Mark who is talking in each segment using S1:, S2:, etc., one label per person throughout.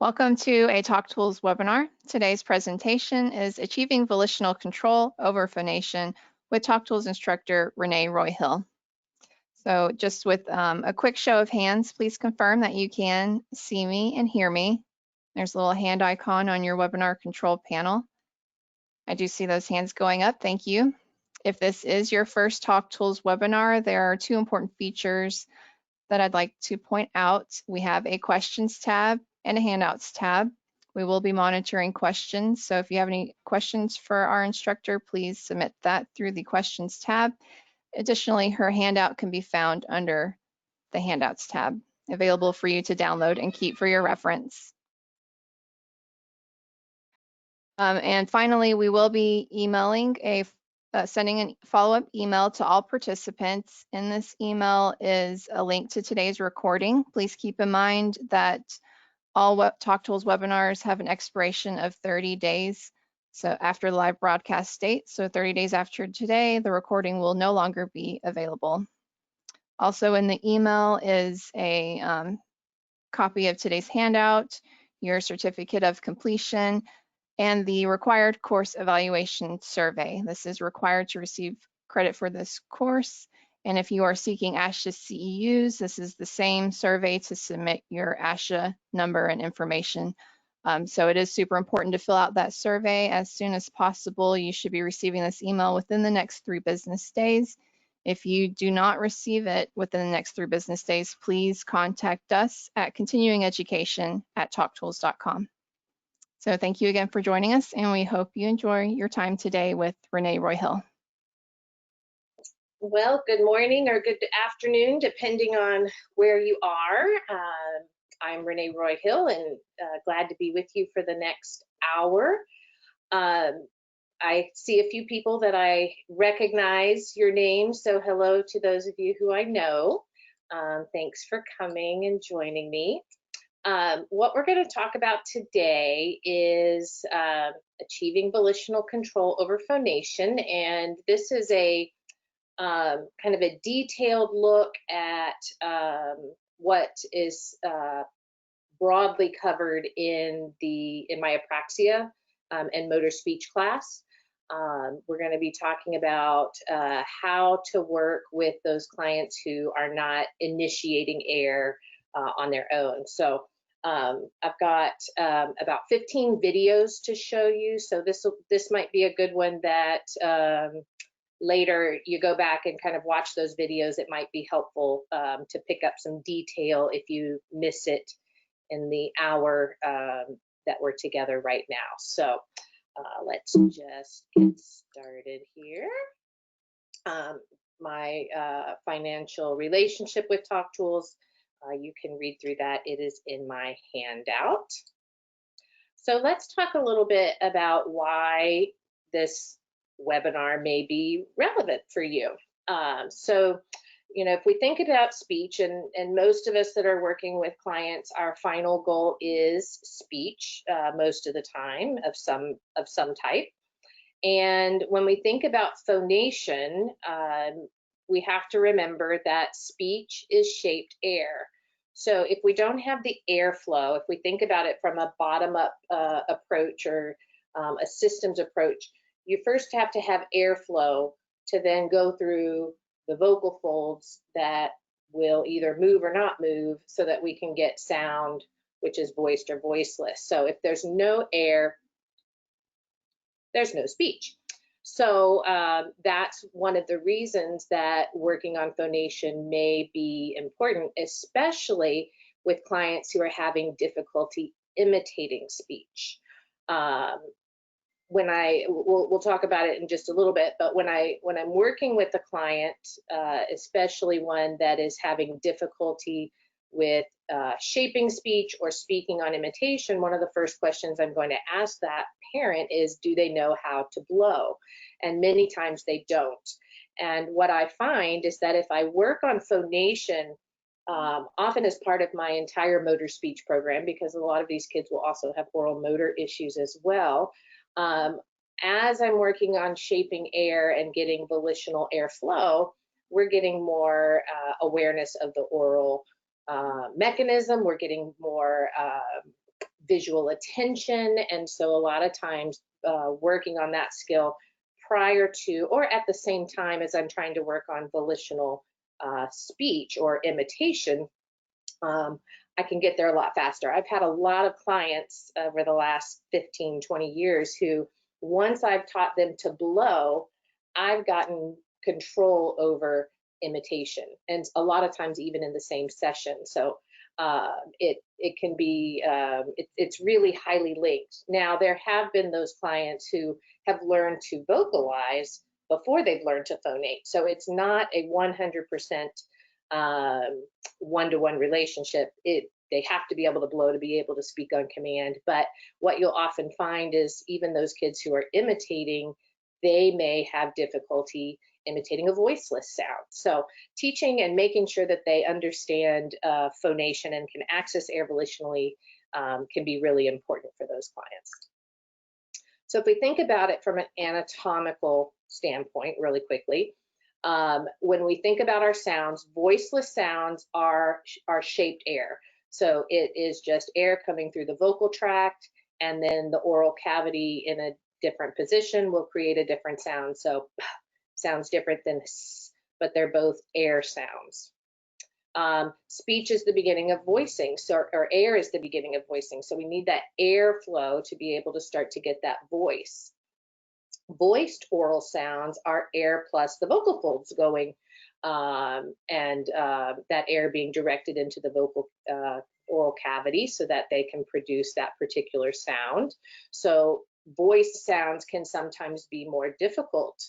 S1: Welcome to a Talk Tools webinar. Today's presentation is Achieving Volitional Control over Phonation with Talk Tools instructor Renee Roy-Hill. So just with a quick show of hands, please confirm that you can see me and hear me. There's a little hand icon on your webinar control panel. I do see those hands going up. Thank you. If this is your first Talk Tools webinar, there are two important features that I'd like to point out. We have a questions tab and a handouts tab. We will be monitoring questions, so if you have any questions for our instructor, please submit that through the questions tab. Additionally, her handout can be found under the handouts tab, available for you to download and keep for your reference. And finally, we will be emailing sending a follow-up email to all participants. In this email is a link to today's recording. Please keep in mind that all Talk Tools webinars have an expiration of 30 days. So after the live broadcast date, so 30 days after today, the recording will no longer be available. Also in the email is a copy of today's handout, your certificate of completion, and the required course evaluation survey. This is required to receive credit for this course. And if you are seeking ASHA CEUs, this is the same survey to submit your ASHA number and information. So it is super important to fill out that survey as soon as possible. You should be receiving this email within the next 3 business days. If you do not receive it within the next 3 business days, please contact us at continuingeducation@talktools.com. So thank you again for joining us, and we hope you enjoy your time today with Renee Roy-Hill.
S2: Well, good morning or good afternoon, depending on where you are. I'm Renee Roy-Hill, and glad to be with you for the next hour. I see a few people that I recognize your names, so hello to those of you who I know. Thanks for coming and joining me. What we're going to talk about today is achieving volitional control over phonation, and this is a kind of a detailed look at what is broadly covered in my apraxia and motor speech class. We're going to be talking about how to work with those clients who are not initiating air on their own. So I've got about 15 videos to show you. So this might be a good one that later you go back and kind of watch those videos. It might be helpful to pick up some detail if you miss it in the hour that we're together right now. So let's just get started here. My financial relationship with Talk Tools, you can read through that. It is in my handout. So let's talk a little bit about why this webinar may be relevant for you. So, you know, if we think about speech, and most of us that are working with clients, our final goal is speech most of the time of some type. And when we think about phonation, we have to remember that speech is shaped air. So if we don't have the airflow, if we think about it from a bottom-up approach or a systems approach, you first have to have airflow to then go through the vocal folds that will either move or not move so that we can get sound, which is voiced or voiceless. So if there's no air, there's no speech. So that's one of the reasons that working on phonation may be important, especially with clients who are having difficulty imitating speech. We'll talk about it in just a little bit, but when I'm working with a client, especially one that is having difficulty with shaping speech or speaking on imitation, one of the first questions I'm going to ask that parent is, do they know how to blow? And many times they don't. And what I find is that if I work on phonation, often as part of my entire motor speech program, because a lot of these kids will also have oral motor issues as well, as I'm working on shaping air and getting volitional airflow, we're getting more awareness of the oral mechanism. We're getting more visual attention. And so a lot of times working on that skill prior to or at the same time as I'm trying to work on volitional speech or imitation, I can get there a lot faster. I've had a lot of clients over the last 15, 20 years who, once I've taught them to blow, I've gotten control over imitation, and a lot of times even in the same session. So it can be, it's really highly linked. Now, there have been those clients who have learned to vocalize before they've learned to phonate. So it's not a 100% one-to-one relationship. They have to be able to blow to be able to speak on command. But what you'll often find is even those kids who are imitating, they may have difficulty imitating a voiceless sound. So teaching and making sure that they understand phonation and can access air volitionally can be really important for those clients. So if we think about it from an anatomical standpoint really quickly, when we think about our sounds, voiceless sounds are shaped air. So it is just air coming through the vocal tract, and then the oral cavity in a different position will create a different sound. So sounds different than s, but they're both air sounds. Speech is the beginning of voicing, so or air is the beginning of voicing. So we need that airflow to be able to start to get that voice. Voiced oral sounds are air plus the vocal folds going, and that air being directed into the vocal oral cavity so that they can produce that particular sound. So voice sounds can sometimes be more difficult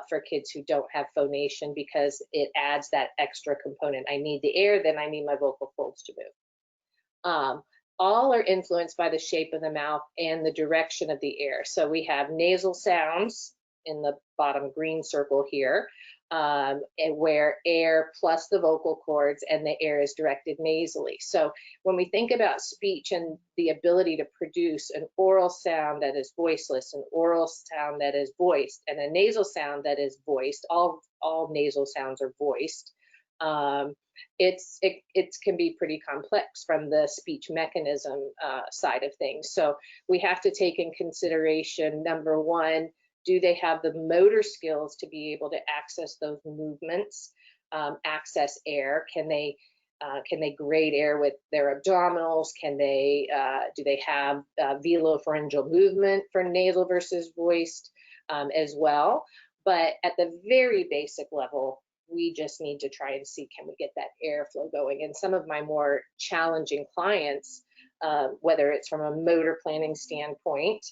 S2: for kids who don't have phonation because it adds that extra component. I need the air, then I need my vocal folds to move. All are influenced by the shape of the mouth and the direction of the air. So we have nasal sounds in the bottom green circle here, and where air plus the vocal cords and the air is directed nasally. So when we think about speech and the ability to produce an oral sound that is voiceless, an oral sound that is voiced, and a nasal sound that is voiced, all nasal sounds are voiced, it can be pretty complex from the speech mechanism side of things. So we have to take in consideration, number one, do they have the motor skills to be able to access those movements, access air? Can they grade air with their abdominals? Can they do they have velopharyngeal movement for nasal versus voiced as well? But at the very basic level, we just need to try and see, can we get that airflow going? And some of my more challenging clients, whether it's from a motor planning standpoint,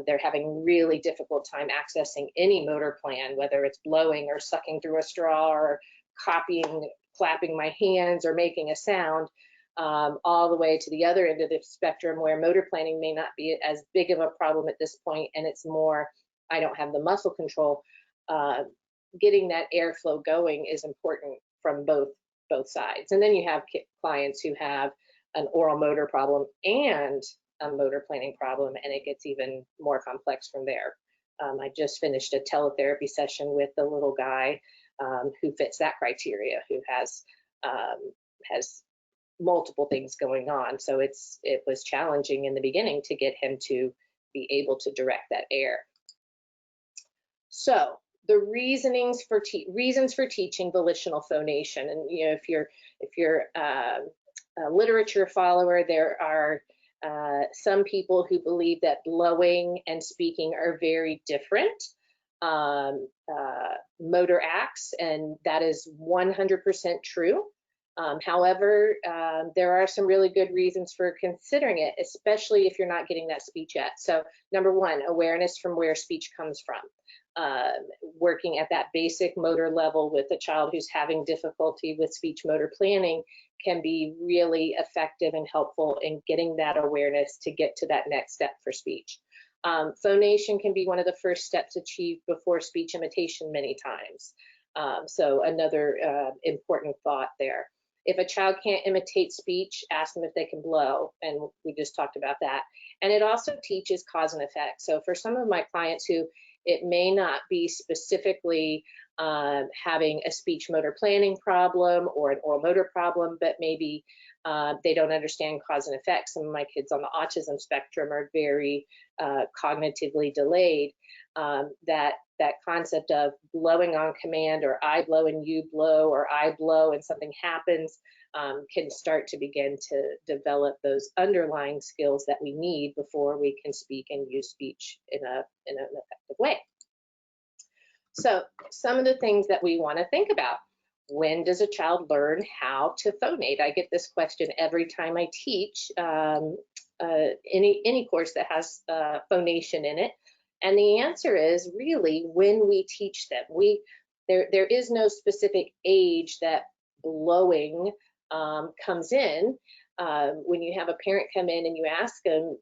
S2: they're having really difficult time accessing any motor plan, whether it's blowing or sucking through a straw or copying, clapping my hands or making a sound, all the way to the other end of the spectrum where motor planning may not be as big of a problem at this point, and it's more, I don't have the muscle control. Getting that airflow going is important from both sides. And then you have clients who have an oral motor problem and a motor planning problem, and it gets even more complex from there. I just finished a teletherapy session with a little guy who fits that criteria, who has multiple things going on. So it was challenging in the beginning to get him to be able to direct that air. So the reasons for teaching volitional phonation, and if you're a literature follower, there are some people who believe that blowing and speaking are very different motor acts, and that is 100% true. However, there are some really good reasons for considering it, especially if you're not getting that speech yet. So number one, awareness from where speech comes from. Working at that basic motor level with a child who's having difficulty with speech motor planning can be really effective and helpful in getting that awareness to get to that next step for speech. Phonation can be one of the first steps achieved before speech imitation many times. So another important thought there. If a child can't imitate speech, ask them if they can blow, and we just talked about that. And it also teaches cause and effect. So for some of my clients who it may not be specifically having a speech motor planning problem or an oral motor problem, but maybe they don't understand cause and effect. Some of my kids on the autism spectrum are very cognitively delayed. That concept of blowing on command, or I blow and you blow, or I blow and something happens, can start to begin to develop those underlying skills that we need before we can speak and use speech in an effective way. So some of the things that we want to think about: when does a child learn how to phonate? I get this question every time I teach any course that has phonation in it. And the answer is really when we teach them. There is no specific age that blowing comes in. When you have a parent come in and you ask them,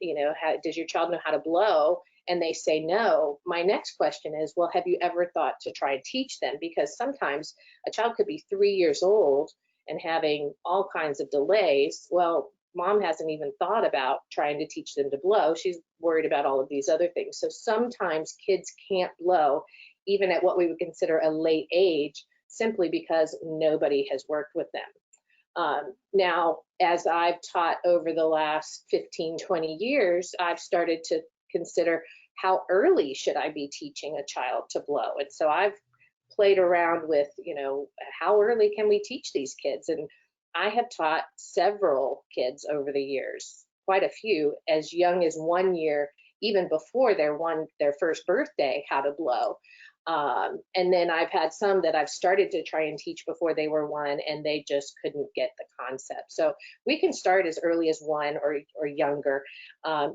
S2: does your child know how to blow? And they say no, my next question is, well, have you ever thought to try and teach them? Because sometimes a child could be 3 years old and having all kinds of delays. Well, mom hasn't even thought about trying to teach them to blow. She's worried about all of these other things. So sometimes kids can't blow even at what we would consider a late age, simply because nobody has worked with them. Now, as I've taught over the last 15, 20 years, I've started to consider, how early should I be teaching a child to blow? And so I've played around with, how early can we teach these kids? And I have taught several kids over the years, quite a few, as young as 1 year, even before their first birthday, how to blow. And then I've had some that I've started to try and teach before they were 1, and they just couldn't get the concept. So we can start as early as 1 or younger.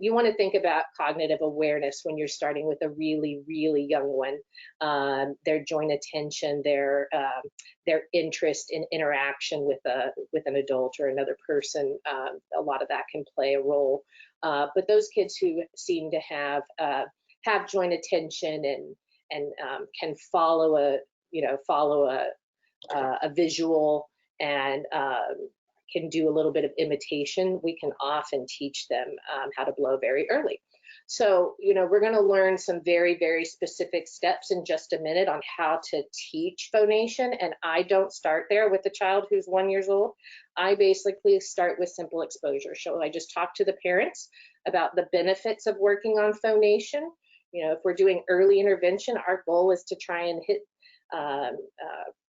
S2: You want to think about cognitive awareness when you're starting with a really, really young one. Their joint attention, their interest in interaction with an adult or another person, a lot of that can play a role. But those kids who seem to have joint attention and can follow a visual and can do a little bit of imitation, we can often teach them how to blow very early. So, we're going to learn some very, very specific steps in just a minute on how to teach phonation. And I don't start there with a child who's 1 year old. I basically start with simple exposure. So I just talk to the parents about the benefits of working on phonation. If we're doing early intervention, our goal is to try and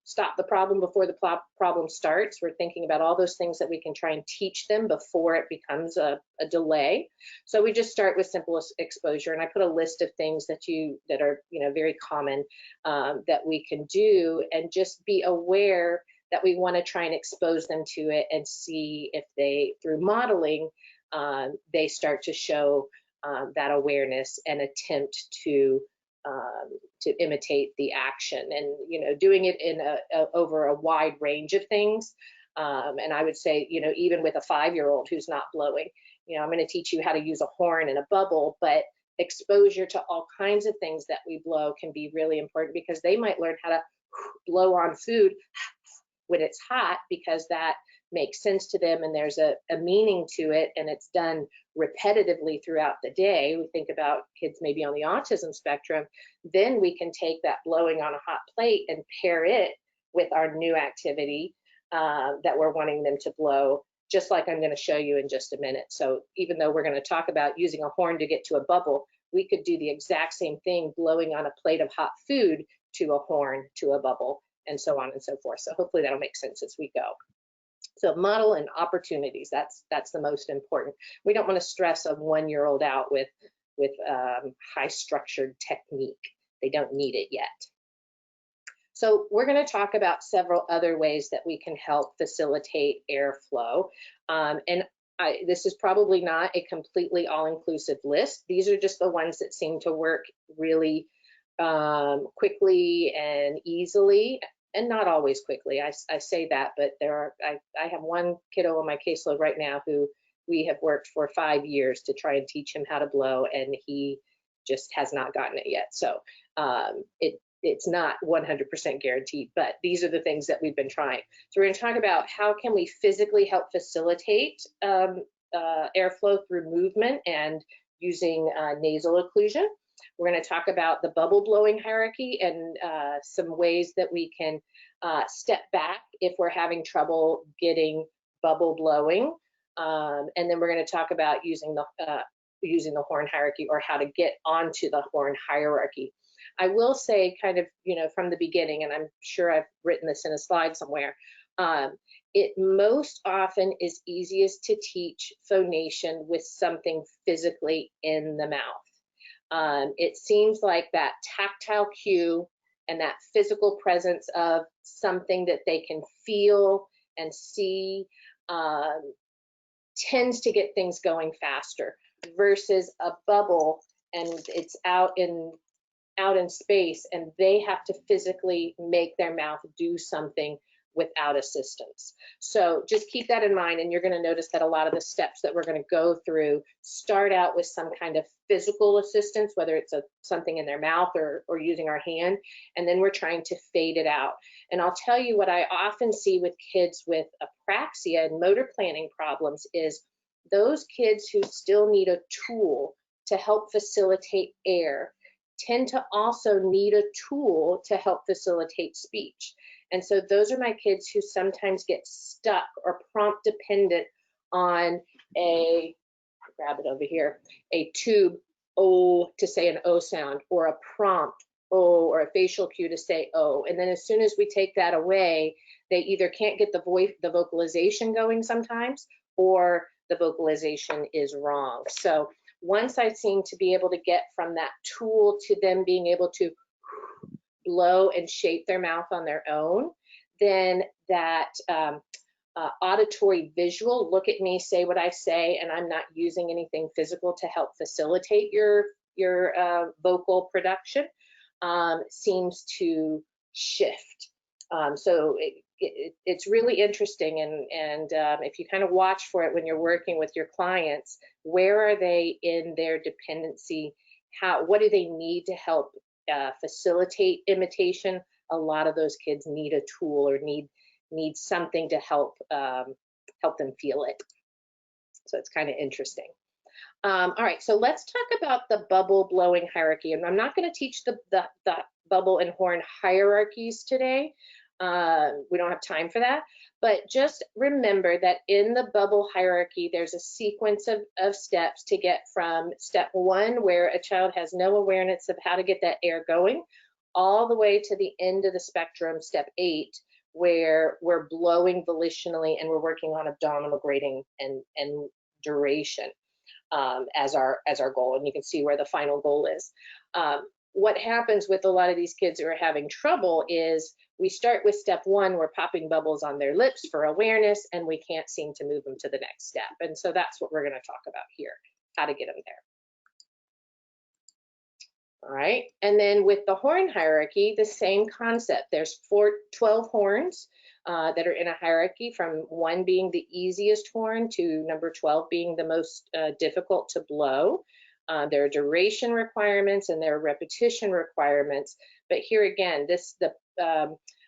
S2: stop the problem before the problem starts. We're thinking about all those things that we can try and teach them before it becomes a delay. So we just start with simple exposure, and I put a list of things that are very common that we can do, and just be aware that we want to try and expose them to it and see if they, through modeling, they start to show that awareness and attempt to imitate the action, and doing it in over a wide range of things. And I would say, even with a 5-year-old who's not blowing, I'm going to teach you how to use a horn and a bubble, but exposure to all kinds of things that we blow can be really important, because they might learn how to blow on food when it's hot, because that makes sense to them and there's a meaning to it, and it's done repetitively throughout the day. We think about kids maybe on the autism spectrum, then we can take that blowing on a hot plate and pair it with our new activity that we're wanting them to blow, just like I'm going to show you in just a minute. So even though we're going to talk about using a horn to get to a bubble, we could do the exact same thing, blowing on a plate of hot food to a horn to a bubble, and so on and so forth. So hopefully that'll make sense as we go. So model and opportunities, that's the most important. We don't want to stress a 1 year old out with high structured technique. They don't need it yet. So we're going to talk about several other ways that we can help facilitate airflow. This is probably not a completely all-inclusive list. These are just the ones that seem to work really quickly and easily. And not always quickly, I say that, but I have one kiddo on my caseload right now who we have worked for 5 years to try and teach him how to blow, and he just has not gotten it yet. So it's not 100% guaranteed, but these are the things that we've been trying. So we're going to talk about how can we physically help facilitate airflow through movement and using nasal occlusion. We're going to talk about the bubble blowing hierarchy and some ways that we can step back if we're having trouble getting bubble blowing. And then we're going to talk about using the horn hierarchy, or how to get onto the horn hierarchy. I will say, kind of, from the beginning, and I'm sure I've written this in a slide somewhere, it most often is easiest to teach phonation with something physically in the mouth. It seems like that tactile cue and that physical presence of something that they can feel and see tends to get things going faster, versus a bubble and it's out in space and they have to physically make their mouth do something without assistance. So just keep that in mind, and you're going to notice that a lot of the steps that we're going to go through start out with some kind of physical assistance, whether it's something in their mouth or using our hand, and then we're trying to fade it out. And I'll tell you what I often see with kids with apraxia and motor planning problems is those kids who still need a tool to help facilitate air tend to also need a tool to help facilitate speech. And so those are my kids who sometimes get stuck or prompt dependent on grab it over here, a tube O to say an O sound, or a prompt O, or a facial cue to say O. And then as soon as we take that away, they either can't get the vocalization going sometimes, or the vocalization is wrong. So once I seem to be able to get from that tool to them being able to blow and shape their mouth on their own, then that auditory visual, look at me, say what I say, and I'm not using anything physical to help facilitate your vocal production, seems to shift. So it's really interesting, and if you kind of watch for it when you're working with your clients, where are they in their dependency? What do they need to help facilitate imitation? A lot of those kids need a tool or need something to help them feel it. So it's kind of interesting. All right, so let's talk about the bubble blowing hierarchy. And I'm not going to teach the bubble and horn hierarchies today. We don't have time for that. But just remember that in the bubble hierarchy, there's a sequence of steps to get from step 1, where a child has no awareness of how to get that air going, all the way to the end of the spectrum, step 8, where we're blowing volitionally and we're working on abdominal grading and duration as our goal. And you can see where the final goal is. What happens with a lot of these kids who are having trouble is we start with step 1, we're popping bubbles on their lips for awareness, and we can't seem to move them to the next step. And so that's what we're going to talk about here, how to get them there. All right, and then with the horn hierarchy, the same concept. There's 12 horns that are in a hierarchy, from 1 being the easiest horn to number 12 being the most difficult to blow. There are duration requirements and there are repetition requirements. But here again,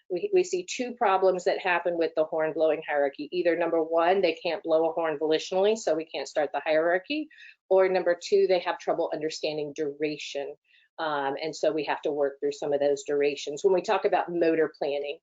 S2: we see 2 problems that happen with the horn blowing hierarchy. Either number 1, they can't blow a horn volitionally, so we can't start the hierarchy, or number 2, they have trouble understanding duration. And so we have to work through some of those durations when we talk about motor planning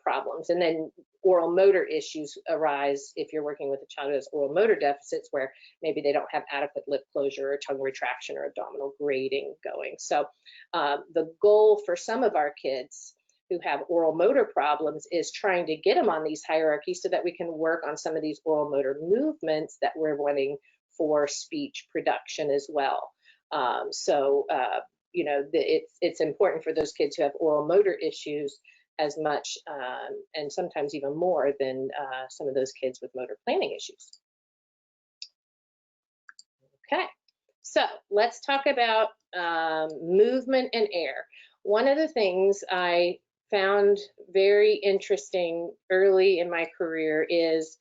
S2: problems. And then oral motor issues arise if you're working with a child who has oral motor deficits, where maybe they don't have adequate lip closure or tongue retraction or abdominal grading going. So the goal for some of our kids who have oral motor problems is trying to get them on these hierarchies so that we can work on some of these oral motor movements that we're wanting for speech production as well. It's important for those kids who have oral motor issues as much and sometimes even more than some of those kids with motor planning issues. Okay, so let's talk about movement and air. One of the things I found very interesting early in my career is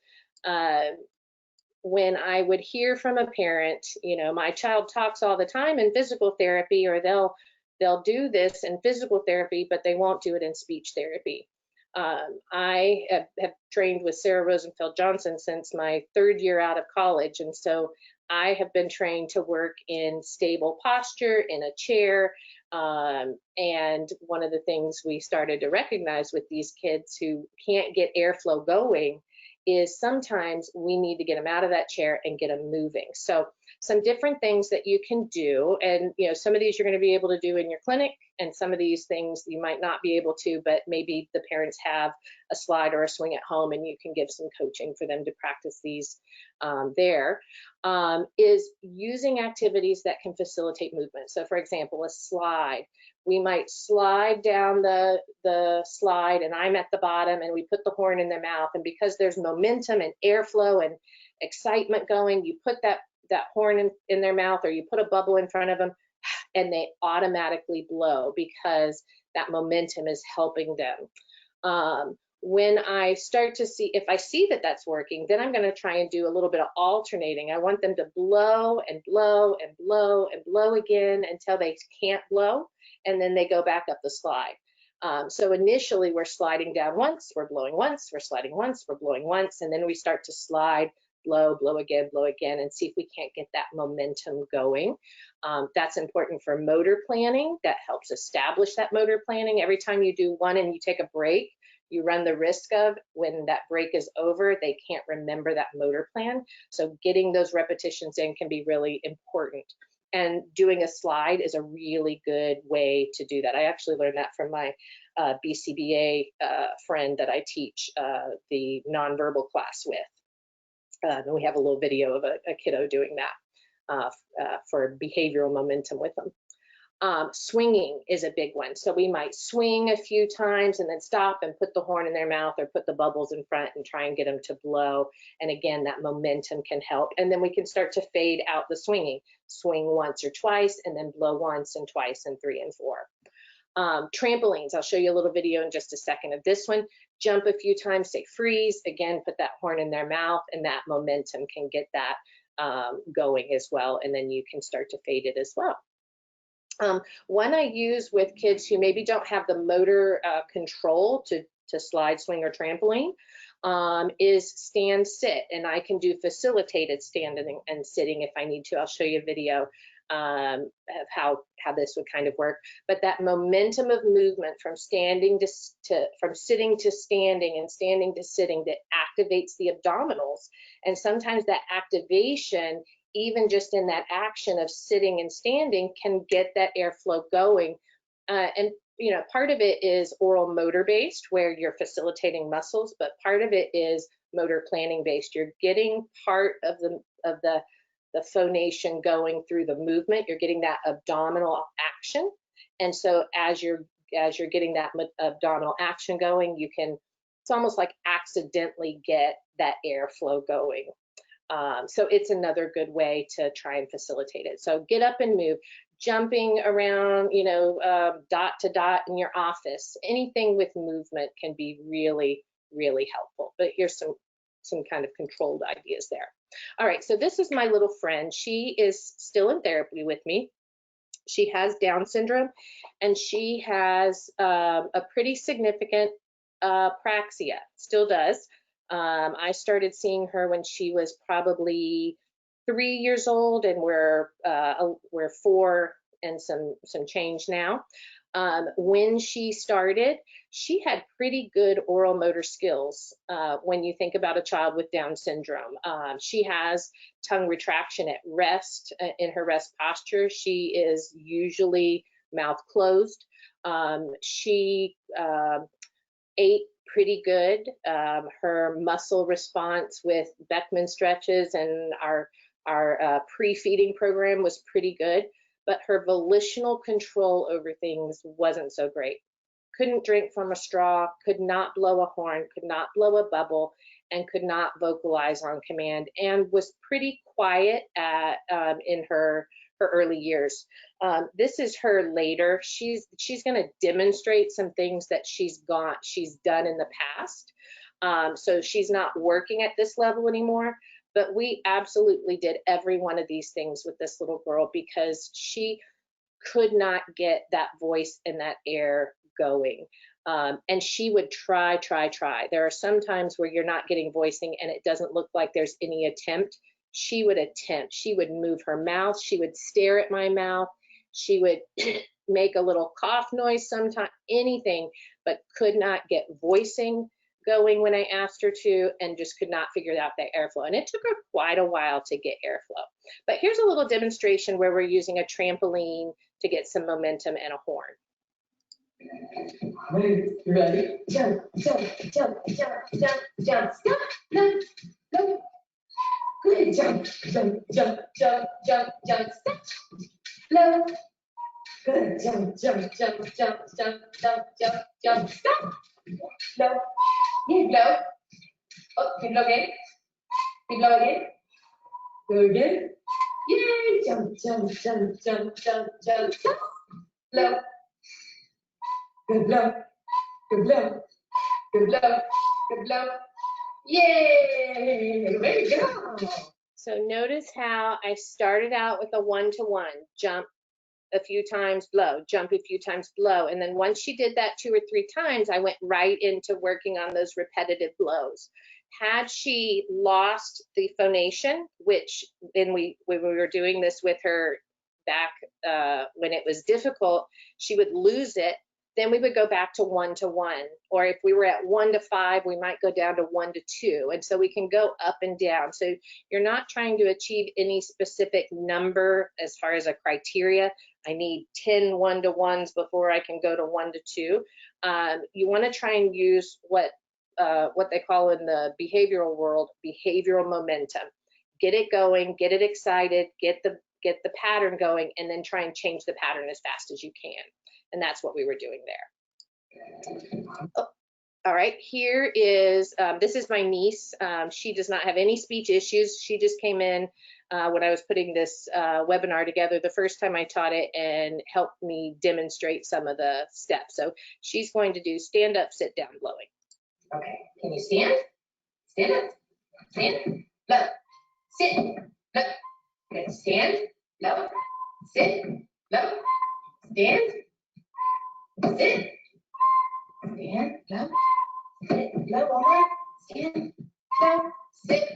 S2: when I would hear from a parent, my child talks all the time in physical therapy, or they'll do this in physical therapy, but they won't do it in speech therapy. I have trained with Sarah Rosenfeld Johnson since my 3rd year out of college, and so I have been trained to work in stable posture, in a chair. And one of the things we started to recognize with these kids who can't get airflow going is sometimes we need to get them out of that chair and get them moving. So some different things that you can do, and some of these you're going to be able to do in your clinic, and some of these things you might not be able to, but maybe the parents have a slide or a swing at home and you can give some coaching for them to practice these there, is using activities that can facilitate movement. So for example, a slide. We might slide down the slide and I'm at the bottom and we put the horn in their mouth, and because there's momentum and airflow and excitement going, you put that horn in their mouth, or you put a bubble in front of them and they automatically blow because that momentum is helping them. When I start to see, if I see that that's working, then I'm going to try and do a little bit of alternating. I want them to blow and blow and blow and blow again until they can't blow, and then they go back up the slide. So initially we're sliding down once, we're blowing once, we're sliding once, we're blowing once, and then we start to slide, blow, blow again, and see if we can't get that momentum going. That's important for motor planning. That helps establish that motor planning. Every time you do one and you take a break, you run the risk of, when that break is over, they can't remember that motor plan. So getting those repetitions in can be really important. And doing a slide is a really good way to do that. I actually learned that from my BCBA friend that I teach the nonverbal class with. And we have a little video of a kiddo doing that for behavioral momentum with them. Swinging is a big one. So we might swing a few times and then stop and put the horn in their mouth or put the bubbles in front and try and get them to blow. And again, that momentum can help. And then we can start to fade out the swinging. Swing once or twice and then blow once and twice and 3 and 4. Trampolines, I'll show you a little video in just a second of this one. Jump a few times, say freeze, again, put that horn in their mouth, and that momentum can get that going as well. And then you can start to fade it as well. One I use with kids who maybe don't have the motor control to slide, swing, or trampoline is stand sit, and I can do facilitated standing and sitting if I need to. I'll show you a video of how this would kind of work. But that momentum of movement from standing from sitting to standing and standing to sitting, that activates the abdominals, and sometimes that activation, even just in that action of sitting and standing, can get that airflow going. And part of it is oral motor based, where you're facilitating muscles, but part of it is motor planning based. You're getting part of the phonation going through the movement. You're getting that abdominal action, and so as you're getting that abdominal action going, you can, it's almost like accidentally get that airflow going. So it's another good way to try and facilitate it. So get up and move, jumping around, dot to dot in your office. Anything with movement can be really, really helpful. But here's some kind of controlled ideas there. All right, so this is my little friend. She is still in therapy with me. She has Down syndrome, and she has a pretty significant praxia, still does. I started seeing her when she was probably 3 years old, and we're 4 and some change now. When she started, she had pretty good oral motor skills. When you think about a child with Down syndrome, she has tongue retraction at rest. In her rest posture, she is usually mouth closed. She ate pretty good. Her muscle response with Beckman stretches and our pre-feeding program was pretty good, but her volitional control over things wasn't so great. Couldn't drink from a straw, could not blow a horn, could not blow a bubble, and could not vocalize on command, and was pretty quiet in her early years. This is her later. She's going to demonstrate some things that she's done in the past. So she's not working at this level anymore, but we absolutely did every one of these things with this little girl because she could not get that voice and that air going. And she would try. There are some times where you're not getting voicing and it doesn't look like there's any attempt. she would attempt. She would move her mouth. She would stare at my mouth. She would make a little cough noise sometimes, anything, but could not get voicing going when I asked her to, and just could not figure out that airflow. And it took her quite a while to get airflow. But here's a little demonstration where we're using a trampoline to get some momentum and a horn.
S3: Ready? Jump, jump, jump, jump, jump, jump, stop, no, no. Good, jump, jump, jump, jump, jump, jump, stop, low. Good, jump, jump, jump, jump, jump, jump, jump, jump, stop, low. Keep low. Oh, keep low again. Keep low again. Go again. Yay, jump, jump, jump, jump, jump, jump, stop, low. Good blow, good blow, good blow, good blow. Yay! Way to go!
S2: So notice how I started out with a one-to-one, jump a few times, blow, jump a few times, blow. And then once she did that 2 or 3 times, I went right into working on those repetitive blows. Had she lost the phonation, which when we were doing this with her back when it was difficult, she would lose it. Then we would go back to 1-to-1, or if we were at 1-to-5, we might go down to 1-to-2. And so we can go up and down. So you're not trying to achieve any specific number as far as a criteria. I need 10 1-to-1s before I can go to 1-to-2. You want to try and use what they call in the behavioral world, behavioral momentum. Get it going, get it excited, get the pattern going, and then try and change the pattern as fast as you can. And that's what we were doing there. Oh, all right, here is, this is my niece. She does not have any speech issues. She just came in when I was putting this webinar together the first time I taught it and helped me demonstrate some of the steps. So she's going to do stand up, sit down, blowing.
S3: Okay, can you stand? Stand up, stand, blow, sit, blow. Good, stand, blow, sit, blow, stand, sit, stand, blow, sit, blow, one more, stand, blow, sit,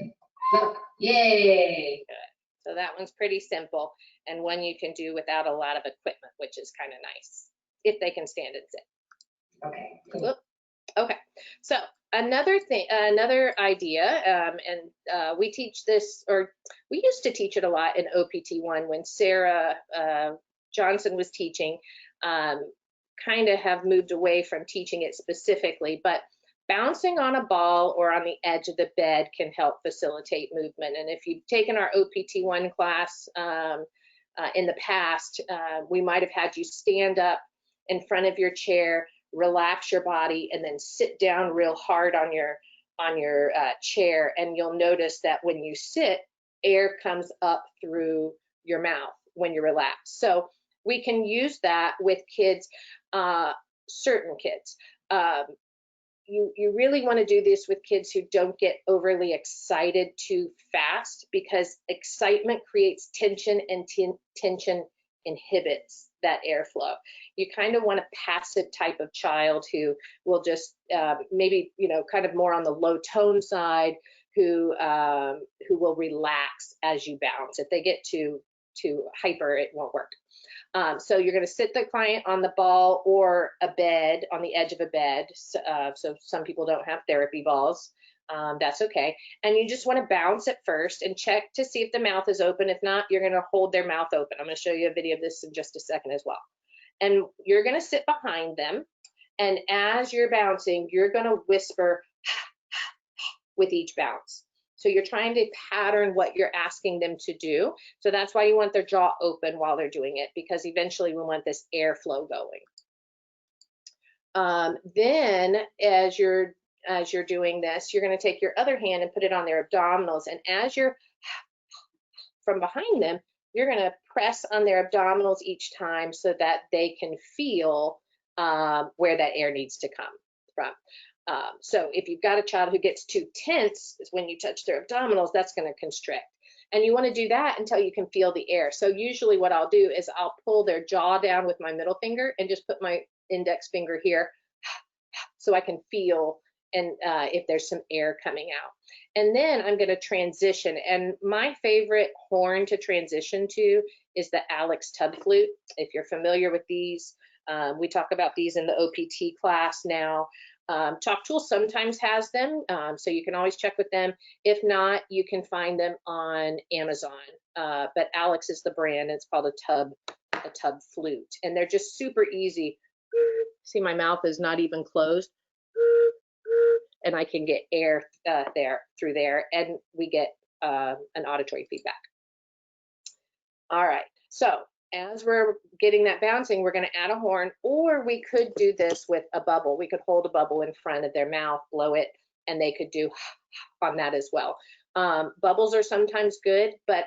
S3: blow. Yay!
S2: Good. So that one's pretty simple and one you can do without a lot of equipment, which is kind of nice if they can stand and sit.
S3: Okay.
S2: Whoop. Okay, so another thing, another idea, and we teach this, or we used to teach it a lot in OPT1 when Sarah Johnson was teaching, kind of have moved away from teaching it specifically, but bouncing on a ball or on the edge of the bed can help facilitate movement. And if you've taken our OPT1 class in the past, we might have had you stand up in front of your chair, relax your body, and then sit down real hard on your chair, and you'll notice that when you sit, air comes up through your mouth when you're relaxed. So we can use that with kids, certain kids. You really want to do this with kids who don't get overly excited too fast, because excitement creates tension, and tension inhibits that airflow. You kind of want a passive type of child who will just maybe, kind of more on the low tone side, who will relax as you bounce. If they get too hyper, it won't work. So you're going to sit the client on the ball or a bed, on the edge of a bed. So some people don't have therapy balls. That's okay. And you just want to bounce at first and check to see if the mouth is open. If not, you're going to hold their mouth open. I'm going to show you a video of this in just a second as well. And you're going to sit behind them. And as you're bouncing, you're going to whisper with each bounce. So you're trying to pattern what you're asking them to do. So that's why you want their jaw open while they're doing it, because eventually we want this airflow going. Then as you're doing this, you're going to take your other hand and put it on their abdominals. And as you're from behind them, you're going to press on their abdominals each time so that they can feel where that air needs to come from. So if you've got a child who gets too tense, when you touch their abdominals, that's going to constrict. And you want to do that until you can feel the air. So usually what I'll do is I'll pull their jaw down with my middle finger and just put my index finger here so I can feel and if there's some air coming out. And then I'm going to transition. And my favorite horn to transition to is the Alex tub flute. If you're familiar with these, we talk about these in the OPT class now. Talk Tool sometimes has them, so you can always check with them. If not, you can find them on Amazon. But Alex is the brand. It's called a tub flute, and they're just super easy. See, my mouth is not even closed, and I can get air through there, and we get an auditory feedback. All right, so as we're getting that bouncing, we're going to add a horn, or we could do this with a bubble. We could hold a bubble in front of their mouth, blow it, and they could do on that as well. Bubbles are sometimes good, but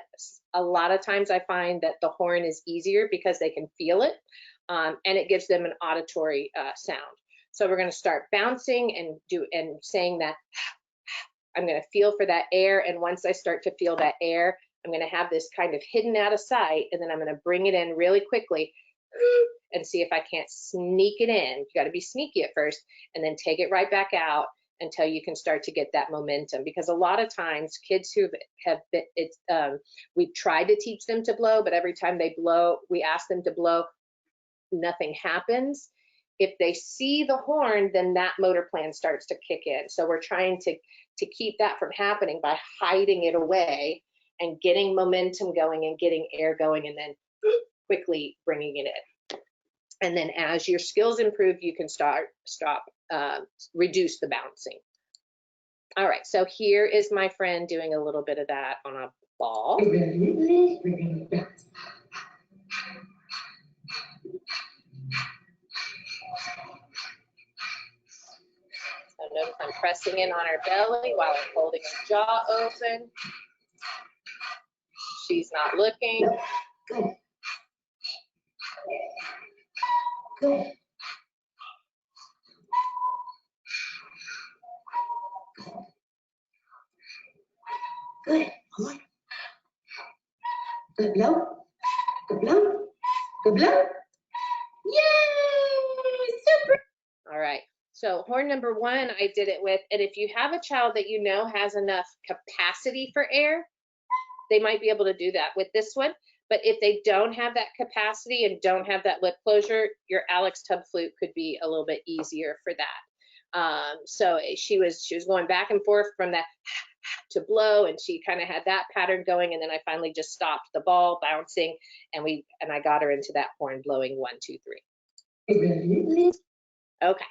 S2: a lot of times I find that the horn is easier because they can feel it, and it gives them an auditory sound. So we're going to start bouncing and saying that I'm going to feel for that air, and once I start to feel that air, I'm going to have this kind of hidden out of sight, and then I'm going to bring it in really quickly and see if I can't sneak it in. You got to be sneaky at first, and then take it right back out until you can start to get that momentum. Because a lot of times kids who have been, we've tried to teach them to blow, but every time they blow, we ask them to blow, nothing happens. If they see the horn, then that motor plan starts to kick in. So we're trying to keep that from happening by hiding it away and getting momentum going and getting air going, and then quickly bringing it in. And then as your skills improve, you can reduce the bouncing. All right, so here is my friend doing a little bit of that on a ball.
S3: So
S2: notice I'm pressing in on her belly while I'm holding her jaw open. She's not looking.
S3: Good. Good. Good. Come on. Good blow. Good blow. Good blow. Yay! Super.
S2: All right. So horn number one, I did it with, and if you have a child that you know has enough capacity for air, they might be able to do that with this one. But if they don't have that capacity and don't have that lip closure, your Alex tub flute could be a little bit easier for that. So she was going back and forth from that to blow, and she kind of had that pattern going, and then I finally just stopped the ball bouncing, and I got her into that horn blowing 1, 2, 3. Okay.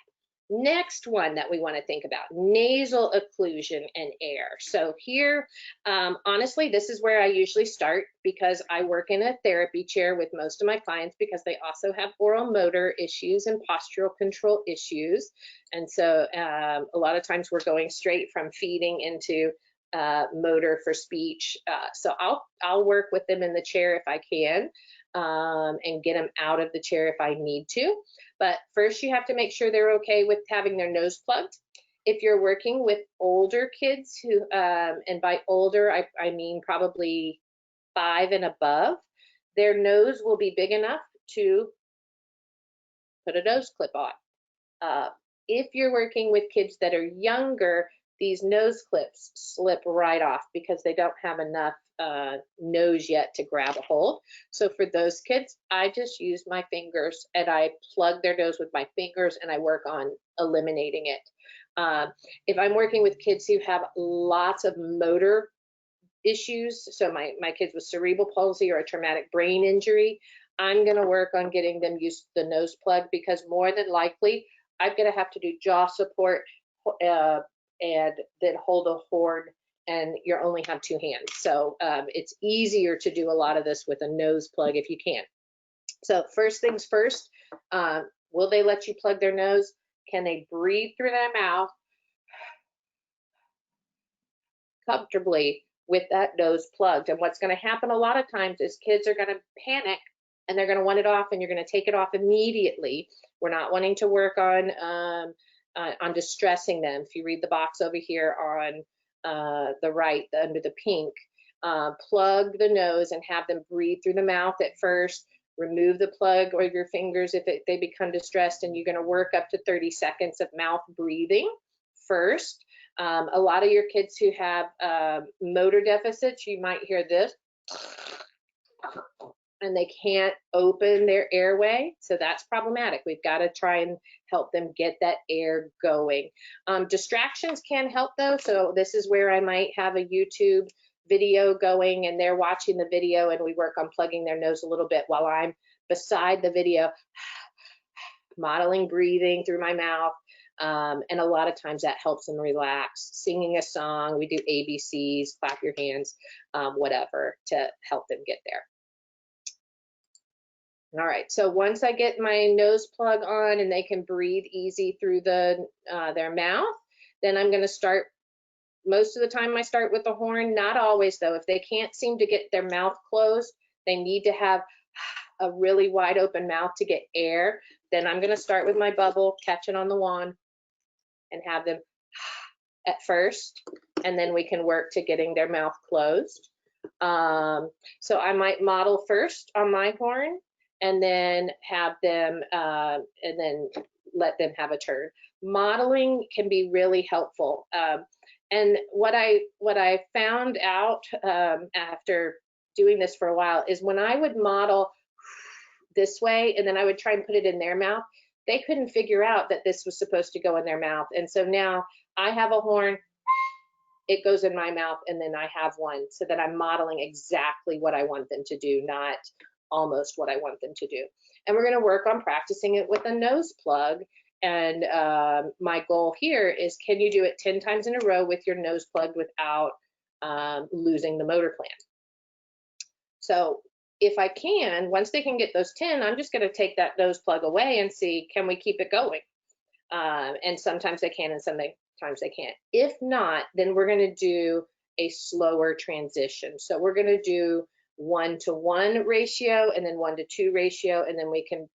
S2: Next one that we want to think about, nasal occlusion and air. So here, honestly, this is where I usually start because I work in a therapy chair with most of my clients because they also have oral motor issues and postural control issues. And so a lot of times we're going straight from feeding into motor for speech. So I'll work with them in the chair if I can. And get them out of the chair if I need to. But first you have to make sure they're okay with having their nose plugged. If you're working with older kids who, and by older, I mean probably 5 and above, their nose will be big enough to put a nose clip on. If you're working with kids that are younger, these nose clips slip right off because they don't have enough nose yet to grab a hold. So for those kids, I just use my fingers and I plug their nose with my fingers and I work on eliminating it. If I'm working with kids who have lots of motor issues, so my kids with cerebral palsy or a traumatic brain injury, I'm going to work on getting them used to the nose plug because more than likely I'm going to have to do jaw support and then hold a horn, and you only have 2 hands. So it's easier to do a lot of this with a nose plug if you can. So first things first, will they let you plug their nose? Can they breathe through their mouth comfortably with that nose plugged? And what's going to happen a lot of times is kids are going to panic and they're going to want it off, and you're going to take it off immediately. We're not wanting to work on distressing them. If you read the box over here on the right, under the pink, plug the nose and have them breathe through the mouth at first. Remove the plug or your fingers if they become distressed, and you're going to work up to 30 seconds of mouth breathing first. A lot of your kids who have motor deficits, you might hear this, and they can't open their airway, so that's problematic. We've got to try and help them get that air going. Distractions can help though, so this is where I might have a YouTube video going and they're watching the video and we work on plugging their nose a little bit while I'm beside the video, modeling breathing through my mouth. And a lot of times that helps them relax. Singing a song, we do ABCs, clap your hands, whatever to help them get there. All right, so once I get my nose plug on and they can breathe easy through their mouth, then I'm gonna start. Most of the time I start with the horn, not always though. If they can't seem to get their mouth closed, they need to have a really wide open mouth to get air. Then I'm gonna start with my bubble, catch it on the wand, and have them at first, and then we can work to getting their mouth closed. So I might model first on my horn, and then have them, and then let them have a turn. Modeling can be really helpful. And what I found out after doing this for a while is when I would model this way and then I would try and put it in their mouth, they couldn't figure out that this was supposed to go in their mouth. And so now I have a horn, it goes in my mouth, and then I have one so that I'm modeling exactly what I want them to do, not almost what I want them to do. And we're going to work on practicing it with a nose plug. And my goal here is, can you do it 10 times in a row with your nose plugged without losing the motor plan? So if I can, once they can get those 10, I'm just going to take that nose plug away and see, can we keep it going? And sometimes they can and sometimes they can't. If not, then we're going to do a slower transition. So we're going to do 1-to-1 ratio and then 1-to-2 ratio, and then we can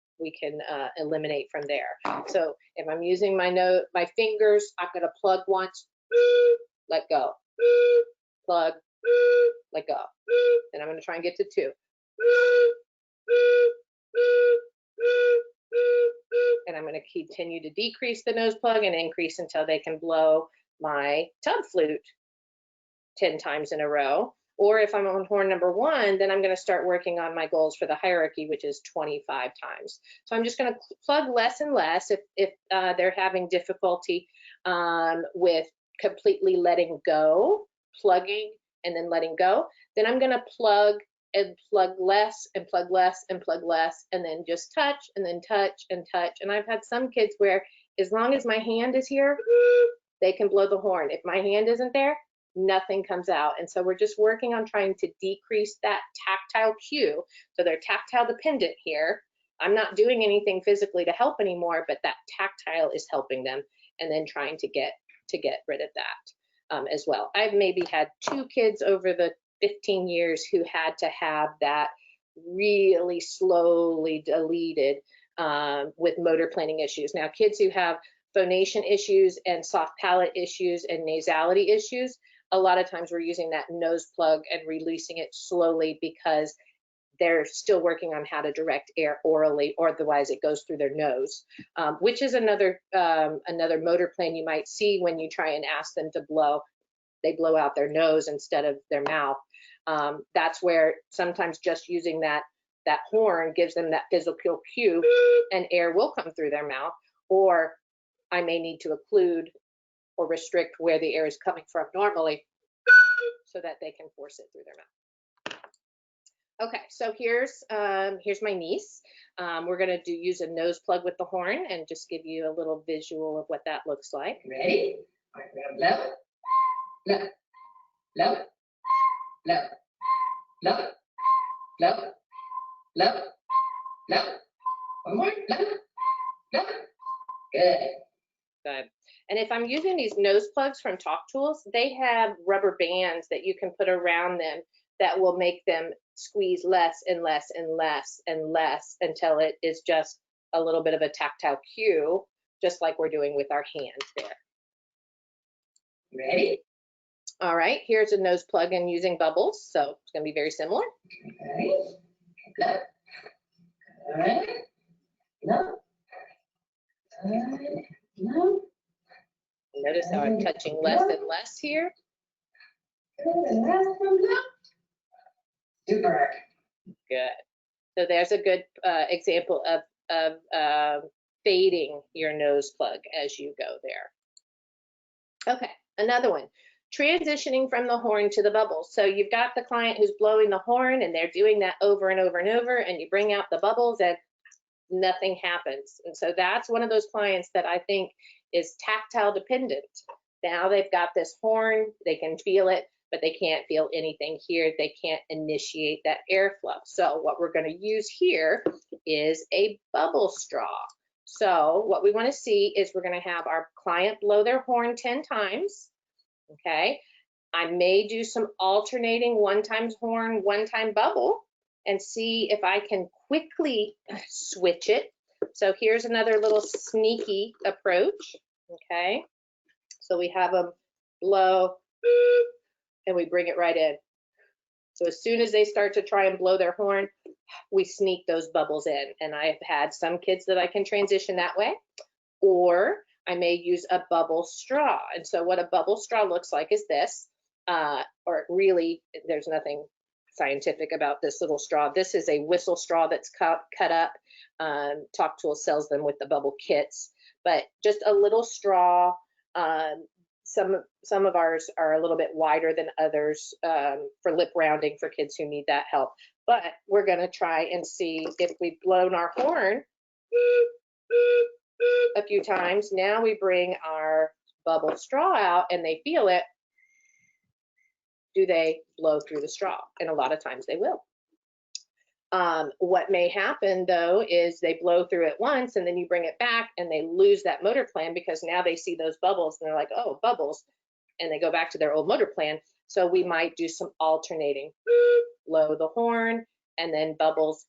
S2: eliminate from there. So if I'm using my fingers, I'm going to plug once, let go, plug, let go. Then I'm going to try and get to 2. And I'm going to continue to decrease the nose plug and increase until they can blow my tub flute 10 times in a row. Or if I'm on horn number 1, then I'm going to start working on my goals for the hierarchy, which is 25 times. So I'm just going to plug less and less if they're having difficulty with completely letting go, plugging and then letting go. Then I'm going to plug and plug less and plug less and plug less, and then just touch and then touch and touch. And I've had some kids where as long as my hand is here, they can blow the horn. If my hand isn't there, nothing comes out. And so we're just working on trying to decrease that tactile cue. So they're tactile dependent here. I'm not doing anything physically to help anymore, but that tactile is helping them, and then trying to get rid of that as well. I've maybe had 2 kids over the 15 years who had to have that really slowly deleted with motor planning issues. Now, kids who have phonation issues and soft palate issues and nasality issues, a lot of times we're using that nose plug and releasing it slowly because they're still working on how to direct air orally, or otherwise it goes through their nose, which is another motor plan you might see when you try and ask them to blow. They blow out their nose instead of their mouth. That's where sometimes just using that horn gives them that physical cue, and air will come through their mouth, or I may need to occlude or restrict where the air is coming from normally so that they can force it through their mouth. Okay, so here's my niece. We're going to use a nose plug with the horn and just give you a little visual of what that looks like.
S3: Ready? All right, low, low, low, low, low, low, low, low. One more, low, low. Good.
S2: Good. And if I'm using these nose plugs from Talk Tools, they have rubber bands that you can put around them that will make them squeeze less and less and less and less until it is just a little bit of a tactile cue, just like we're doing with our hands there.
S3: Ready?
S2: All right, here's a nose plug and using bubbles, so it's going to be very similar.
S3: Okay. Low. All right. Low. All right. Low.
S2: Notice how I'm touching less and less here.
S3: Good, and last one, blow. Super.
S2: Good. So there's a good example of fading your nose plug as you go there. Okay, another one. Transitioning from the horn to the bubbles. So you've got the client who's blowing the horn and they're doing that over and over and over, and you bring out the bubbles and nothing happens. And so that's one of those clients that I think is tactile dependent. Now they've got this horn, they can feel it, but they can't feel anything here. They can't initiate that airflow. So what we're going to use here is a bubble straw. So what we want to see is we're going to have our client blow their horn 10 times. Okay. I may do some alternating, one time horn, one time bubble, and see if I can quickly switch it. So here's another little sneaky approach. Okay. So we have them blow and we bring it right in. So as soon as they start to try and blow their horn, we sneak those bubbles in. And I've had some kids that I can transition that way, or I may use a bubble straw. And so what a bubble straw looks like is this, or really, there's nothing scientific about this little straw. This is a whistle straw that's cut up. Talk Tool sells them with the bubble kits, but just a little straw. Some of ours are a little bit wider than others for lip rounding for kids who need that help. But we're going to try and see if we've blown our horn a few times. Now we bring our bubble straw out and they feel it. Do they blow through the straw? And a lot of times they will. What may happen though is they blow through it once and then you bring it back and they lose that motor plan because now they see those bubbles and they're like, oh, bubbles, and they go back to their old motor plan. So we might do some alternating, blow the horn and then bubbles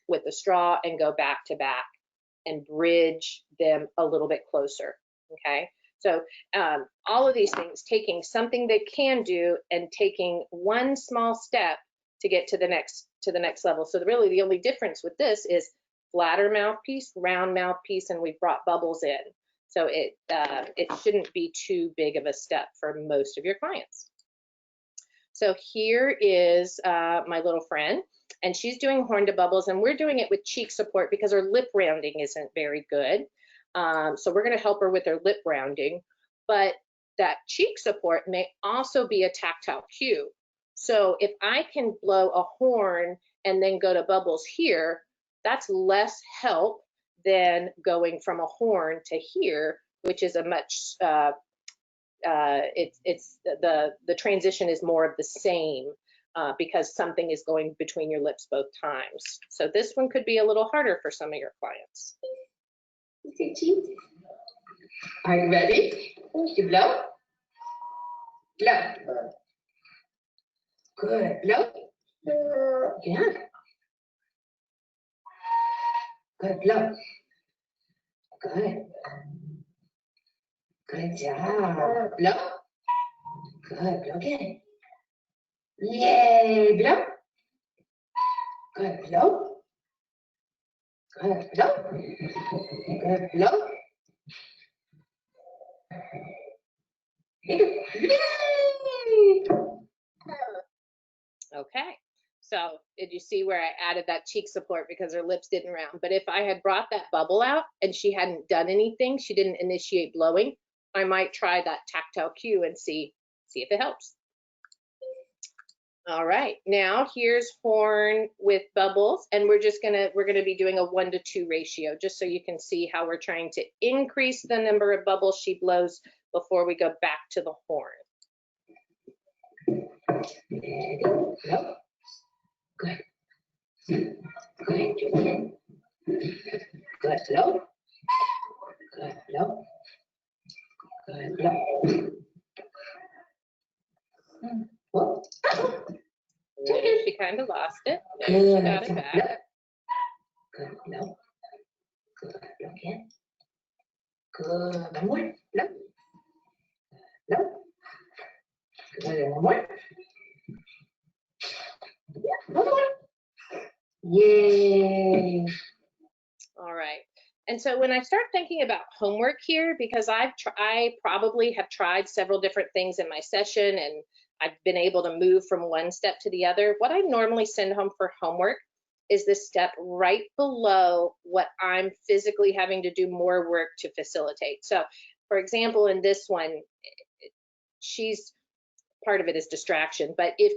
S2: with the straw and go back to back and bridge them a little bit closer. Okay. So all of these things, taking something they can do and taking one small step to get to the next level. So really the only difference with this is flatter mouthpiece, round mouthpiece, and we've brought bubbles in. So it shouldn't be too big of a step for most of your clients. So here is my little friend, and she's doing horn to bubbles, and we're doing it with cheek support because her lip rounding isn't very good. So we're going to help her with her lip rounding, but that cheek support may also be a tactile cue. So if I can blow a horn and then go to bubbles here, that's less help than going from a horn to here, which is a much, the transition is more of the same because something is going between your lips both times. So this one could be a little harder for some of your clients.
S3: Okay, cheek. Are you ready? You blow. Blow. Good. Blow. Yeah. Good. Blow. Good. Good job. Blow. Good. Blow again. Yay. Blow. Good. Blow. Good. Blow. Good. Blow. Yay.
S2: Okay, so did you see where I added that cheek support because her lips didn't round? But if I had brought that bubble out and she hadn't done anything, she didn't initiate blowing, I might try that tactile cue and see if it helps. All right, now here's horn with bubbles, and we're gonna be doing a 1-to-2 ratio, just so you can see how we're trying to increase the number of bubbles she blows before we go back to the horn.
S3: Ready? Blow. Good. Good. Good. Blow. Good. Blow. Good. Blow. Whoa.
S2: There, she kind of lost it. There, she got it back.
S3: Good. Blow. Good. Blow again. Good. One more. Blow. Blow. Good. One more. One more. Yay.
S2: All right. And so when I start thinking about homework here, because I probably have tried several different things in my session and I've been able to move from one step to the other, what I normally send home for homework is this step right below what I'm physically having to do more work to facilitate. So for example, in this one, she's, part of it is distraction, but if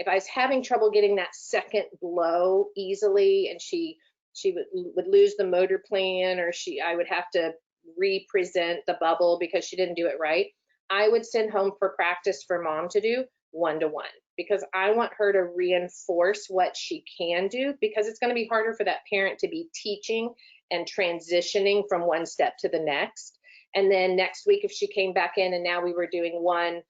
S2: I was having trouble getting that second blow easily and she would lose the motor plan, or I would have to represent the bubble because she didn't do it right, I would send home for practice for mom to do one-to-one, because I want her to reinforce what she can do, because it's going to be harder for that parent to be teaching and transitioning from one step to the next. And then next week, if she came back in and now we were doing 1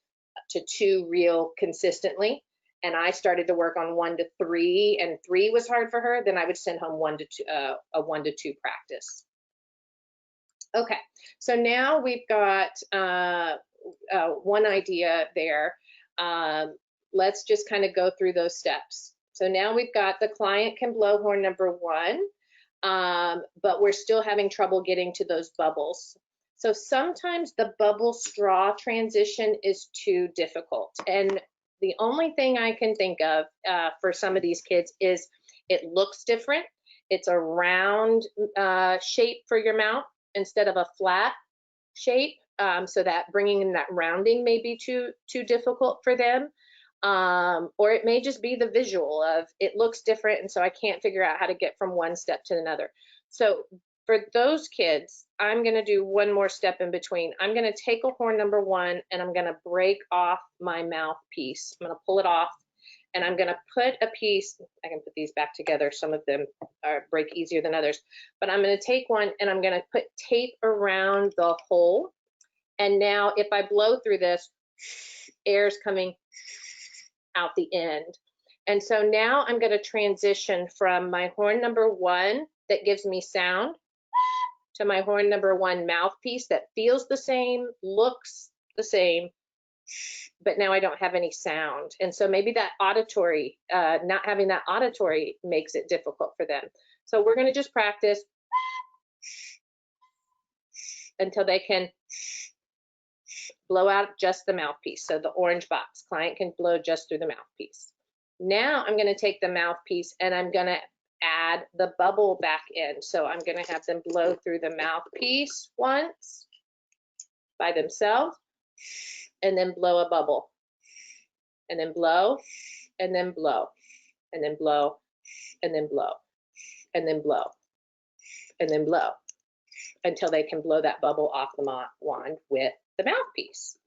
S2: to 2 real consistently, and I started to work on 1 to 3, and 3 was hard for her, then I would send home 1 to 2, a 1 to 2 practice. Okay, so now we've got one idea there. Let's just kind of go through those steps. So now we've got the client can blow horn number 1, but we're still having trouble getting to those bubbles. So sometimes the bubble straw transition is too difficult. And the only thing I can think of for some of these kids is it looks different. It's a round shape for your mouth instead of a flat shape. So that bringing in that rounding may be too difficult for them. Or it may just be the visual of it looks different, and so I can't figure out how to get from one step to another. So for those kids, I'm going to do one more step in between. I'm going to take a horn number 1 and I'm going to break off my mouthpiece. I'm going to pull it off and I'm going to put a piece, I can put these back together. Some of them break easier than others, but I'm going to take one and I'm going to put tape around the hole. And now if I blow through this, air's coming out the end. And so now I'm going to transition from my horn number 1 that gives me sound to my horn number 1 mouthpiece that feels the same, looks the same, but now I don't have any sound. And so maybe that auditory, not having that auditory makes it difficult for them. So we're going to just practice until they can blow out just the mouthpiece. So the orange box, client can blow just through the mouthpiece. Now I'm going to take the mouthpiece and I'm going to add the bubble back in. So I'm going to have them blow through the mouthpiece once by themselves, and then blow a bubble, and then blow, and then blow, and then blow, and then blow, and then blow, and then blow, until they can blow that bubble off the wand with the mouthpiece.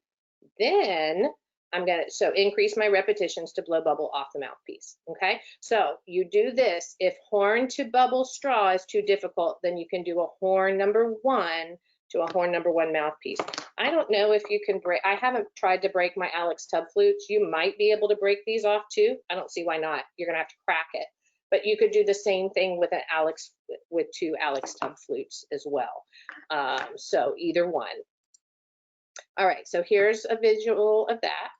S2: Then I'm going to increase my repetitions to blow bubble off the mouthpiece. Okay, so you do this. If horn to bubble straw is too difficult, then you can do a horn number 1 to a horn number 1 mouthpiece. I don't know if you can break, I haven't tried to break my Alex tub flutes. You might be able to break these off too. I don't see why not. You're going to have to crack it. But you could do the same thing with with 2 Alex tub flutes as well. So either one. All right, so here's a visual of that.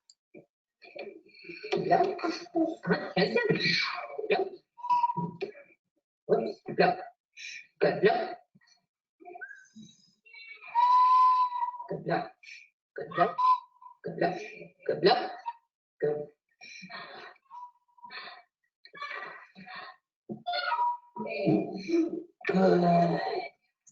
S3: Blow. Hands down. Blow. Whoops. Blow. Good blow. Good blow. Good blow. Good blow. Good blow. Good. Good.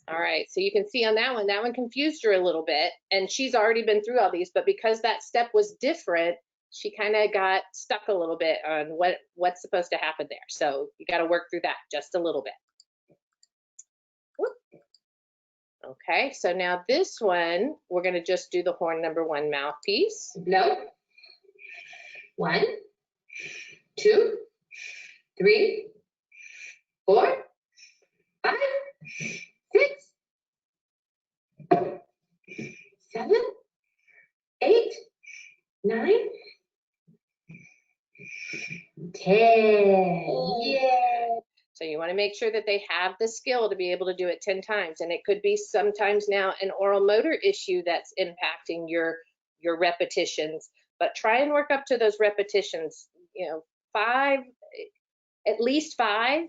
S2: All right, so you can see on that one confused her a little bit, and she's already been through all these, but because that step was different, she kind of got stuck a little bit on what's supposed to happen there. So you got to work through that just a little bit. Whoop. Okay, so now this one, we're going to just do the horn number 1 mouthpiece.
S3: Blow. 1, 2, 3, 4, 5, 6, 7, 8, 9, 10.
S2: Yeah. So you want to make sure that they have the skill to be able to do it 10 times. And it could be sometimes now an oral motor issue that's impacting your repetitions, but try and work up to those repetitions, 5, at least 5.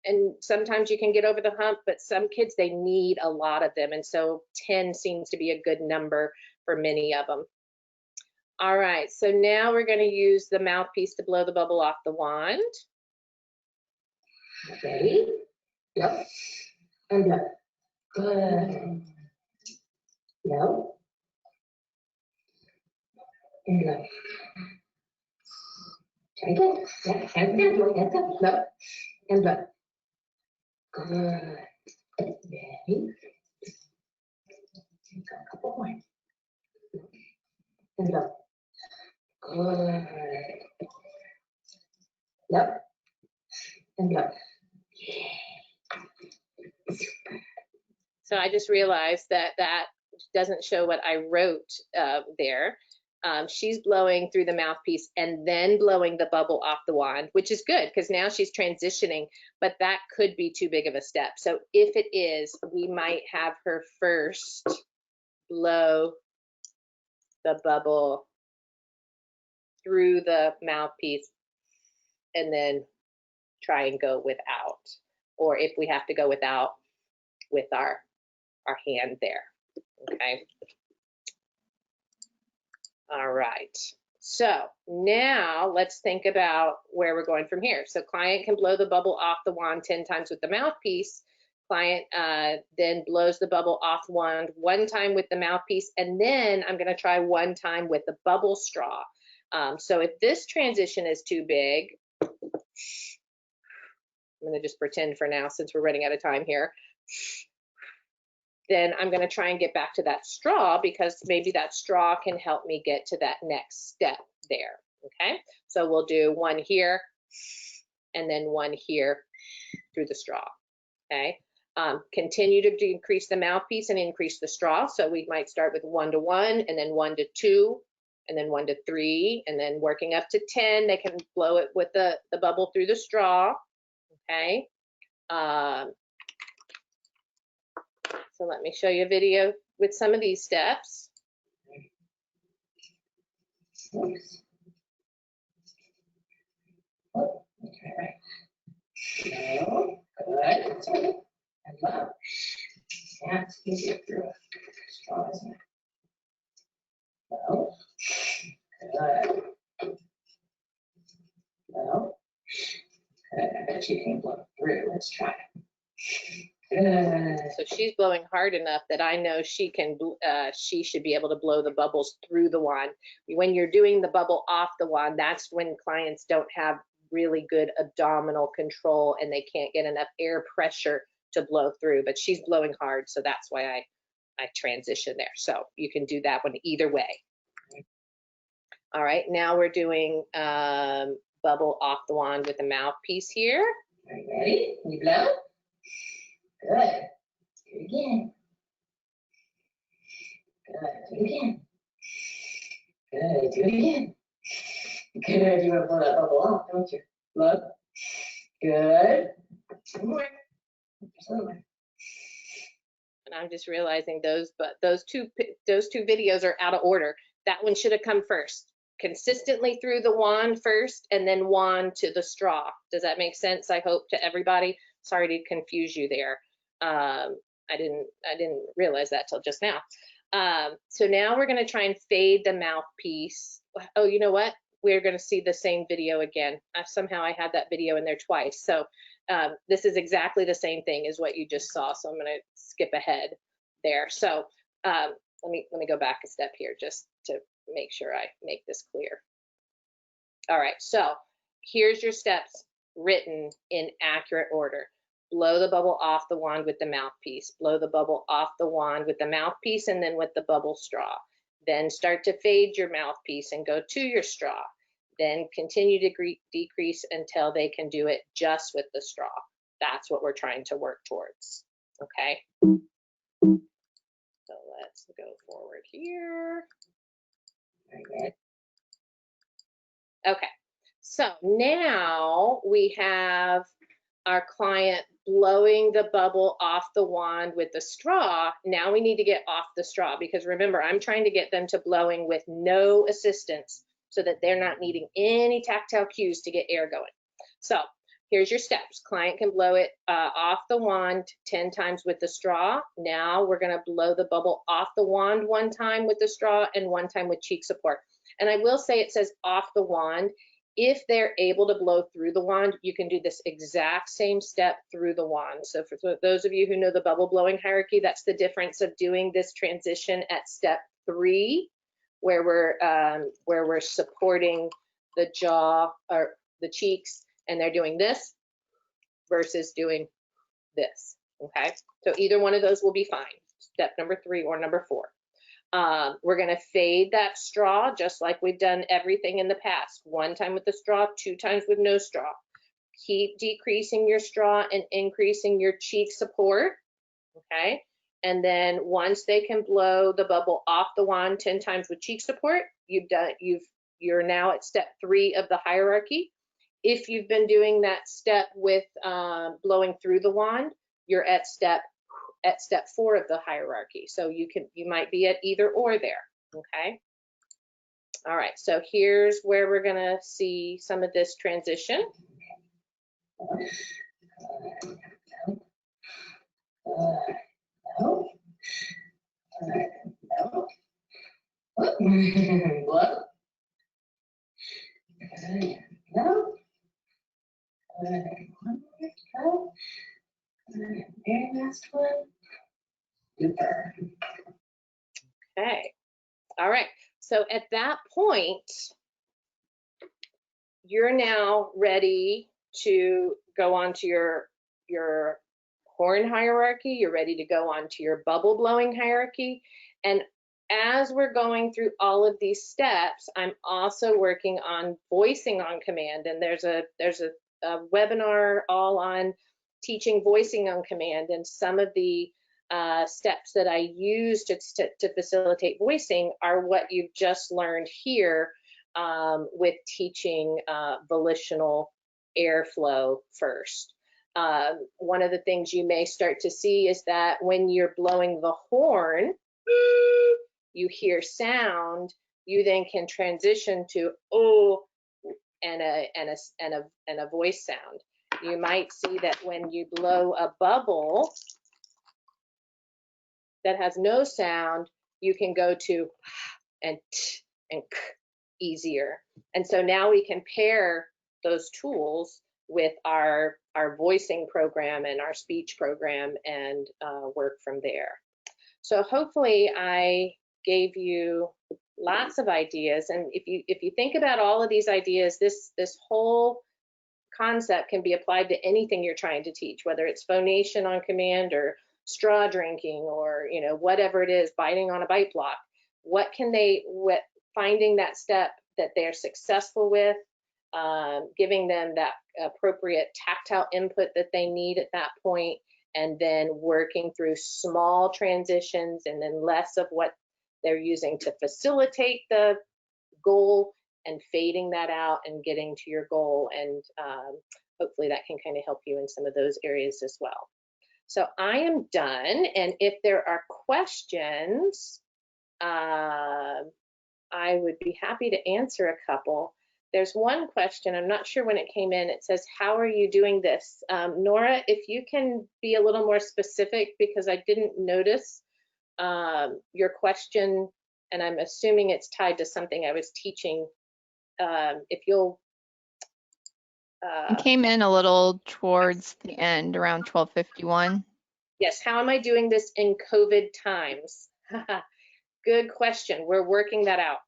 S2: and sometimes you can get over the hump, but some kids, they need a lot of them. And so 10 seems to be a good number for many of them. All right, so now we're going to use the mouthpiece to blow the bubble off the wand.
S3: Ready? Yep. And blow. Good. Blow. And blow. Try again. Yeah, hands down, your hands up. Blow. And blow. Good. Ready? Go a couple more. And blow. Good. Blow. And blow.
S2: So I just realized that that doesn't show what I wrote there. She's blowing through the mouthpiece and then blowing the bubble off the wand, which is good because now she's transitioning, but that could be too big of a step. So if it is, we might have her first blow the bubble through the mouthpiece and then try and go without. Or if we have to go without, with our hand there, okay? All right, so now let's think about where we're going from here. So client can blow the bubble off the wand 10 times with the mouthpiece. Client then blows the bubble off wand 1 time with the mouthpiece, and then I'm gonna try 1 time with the bubble straw. So if this transition is too big, I'm gonna just pretend for now since we're running out of time here. Then I'm going to try and get back to that straw because maybe that straw can help me get to that next step there, okay? So we'll do 1 here and then 1 here through the straw, okay? Continue to decrease the mouthpiece and increase the straw. So we might start with 1 to 1 and then 1 to 2 and then 1 to 3 and then working up to 10. They can blow it with the bubble through the straw, okay? So let me show you a video with some of these steps.
S3: Oops. Oh, okay, right. No, good. That's right. And blow. Yeah, it's easier through a straw, isn't it? Blow. Good. Blow. Good. I bet you can blow through. Let's try it. Good.
S2: So she's blowing hard enough that I know she can. She should be able to blow the bubbles through the wand. When you're doing the bubble off the wand, that's when clients don't have really good abdominal control and they can't get enough air pressure to blow through. But she's blowing hard, so that's why I transition there. So you can do that one either way. All right, now we're doing bubble off the wand with the mouthpiece here.
S3: Are you ready? Can you blow? Good. Do it again. Good. Do it again. Good. Do it again. Good. You want to blow that bubble off, don't you? Blow. Good. One more. Just one more.
S2: And I'm just realizing those two videos are out of order. That one should have come first. Consistently through the wand first and then wand to the straw. Does that make sense? I hope to everybody. Sorry to confuse you there. I didn't realize that till just now. So now we're going to try and fade the mouthpiece. Oh, you know what? We're going to see the same video again. Somehow I had that video in there twice. So this is exactly the same thing as what you just saw. So I'm going to skip ahead there. So let me go back a step here just to make sure I make this clear. All right, so here's your steps written in accurate order. Blow the bubble off the wand with the mouthpiece. Blow the bubble off the wand with the mouthpiece and then with the bubble straw. Then start to fade your mouthpiece and go to your straw. Then continue to decrease until they can do it just with the straw. That's what we're trying to work towards, okay? So let's go forward here.
S3: Very good.
S2: Okay, so now we have our client blowing the bubble off the wand with the straw. Now we need to get off the straw because remember, I'm trying to get them to blowing with no assistance so that they're not needing any tactile cues to get air going. So here's your steps. Client can blow it off the wand 10 times with the straw. Now we're gonna blow the bubble off the wand 1 time with the straw and 1 time with cheek support. And I will say it says off the wand. If they're able to blow through the wand, you can do this exact same step through the wand. So for those of you who know the bubble blowing hierarchy, that's the difference of doing this transition at step 3, where we're supporting the jaw or the cheeks, and they're doing this versus doing this, okay? So either one of those will be fine, step number 3 or number 4. We're gonna fade that straw just like we've done everything in the past. 1 time with the straw, 2 times with no straw. Keep decreasing your straw and increasing your cheek support, okay? And then once they can blow the bubble off the wand 10 times with cheek support, you're now at step 3 of the hierarchy. If you've been doing that step with blowing through the wand, you're at step 4 of the hierarchy. So you might be at either or there, okay? All right, so here's where we're gonna see some of this transition.
S3: Very last one. Super.
S2: Okay, all right. So at that point, you're now ready to go on to your horn hierarchy. You're ready to go on to your bubble blowing hierarchy. And as we're going through all of these steps, I'm also working on voicing on command. And there's a webinar all on teaching voicing on command, and some of the steps that I use to facilitate voicing are what you've just learned here with teaching volitional airflow first. One of the things you may start to see is that when you're blowing the horn, you hear sound, you then can transition to oh and a voice sound. You might see that when you blow a bubble that has no sound, you can go to and t and k easier. And so now we can pair those tools with our voicing program and our speech program and work from there. So hopefully I gave you lots of ideas. And if you think about all of these ideas, this whole concept can be applied to anything you're trying to teach, whether it's phonation on command or straw drinking or whatever it is, biting on a bite block. Finding that step that they're successful with, giving them that appropriate tactile input that they need at that point, and then working through small transitions and then less of what they're using to facilitate the goal and fading that out and getting to your goal. And hopefully that can kind of help you in some of those areas as well. So I am done. And if there are questions, I would be happy to answer a couple. There's one question, I'm not sure when it came in. It says, how are you doing this? Nora, if you can be a little more specific, because I didn't notice your question, and I'm assuming it's tied to something I was teaching. If you'll.
S1: It came in a little towards the end, around 12:51.
S2: Yes, how am I doing this in COVID times? Good question. We're working that out.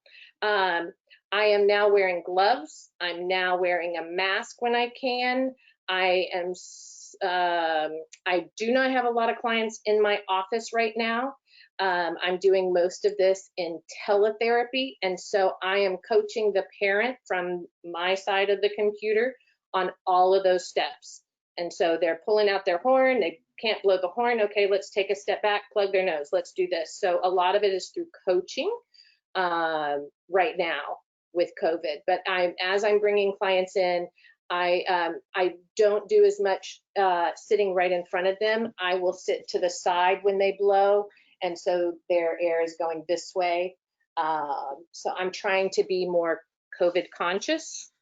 S2: I am now wearing gloves. I'm now wearing a mask when I can. I do not have a lot of clients in my office right now. I'm doing most of this in teletherapy, and so I am coaching the parent from my side of the computer on all of those steps. And so they're pulling out their horn, they can't blow the horn, okay, let's take a step back, plug their nose, let's do this. So a lot of it is through coaching right now with COVID. But as I'm bringing clients in, I don't do as much sitting right in front of them. I will sit to the side when they blow, and so their air is going this way. So I'm trying to be more COVID conscious.